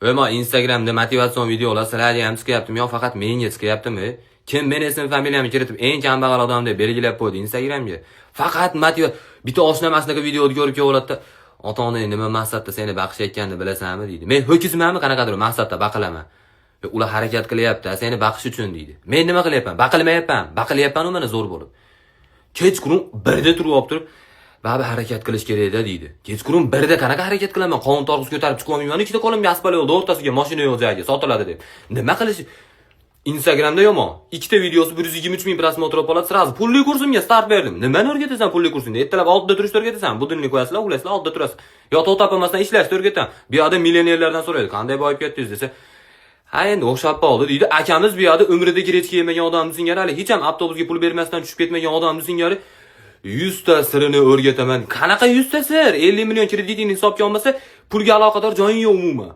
Men Instagramda motivatsion videolar sizlarga ham chiqyaptimi yo faqat menga chiqyaptimi? Kim men ism familiyamni kiritib eng kambag'al odam deb belgilab qo'ydi Instagramga? Faqat bitta oshnamasiga videoni ko'rib keladi. Ota-onang nima maqsadda seni baqishayotganini bilasanmi deydi. Men ho'kizmanmi qanaqadir maqsadda baqilaman. Ular harakat qilyapti, seni baqish uchun deydi. Men nima qilyapman? Baqilmayapman. Baqilyapman mana zo'r bo'lib. Kechqurun 1da turib olib turib, "Baba harakat qilish kerak-da" deydi. Kechqurun 1da qanaqa harakat qilaman? Qovun torg'iz ko'tarib chiqolmayman. Ikkita qo'limga asfalt yo'lda o'rtasiga mashina yo'q joyga sotiladi deb. Nima qilish? Instagramda yomon. Ikkita videosi 123 ming prosmotr olib, sразу pulli kursimga start berdim. Nimani o'rgatasan pulli kursingda? Ertalab 6da turishni o'rgatasan. Budilni qo'yasizlar, uxlaysizlar, 6da turasiz. Yo to'q topolmasdan ishlashni o'rgataman. Bu yoqda millionerlardan so'raydi, qanday boyib ketdingiz desa, "Ha, endi o'xshab qoldi" deydi. Akamiz bu yoqda umrida grechka yemagan odamni singari, hali hech ham avtobusga pul bermasdan tushib ketmagan odamni singari 100 ta sirini o'rgataman. Qanaqa 100 ta sir? 50 million kreditingni hisobga olmasa, pulga aloqador joying yo'q umuman.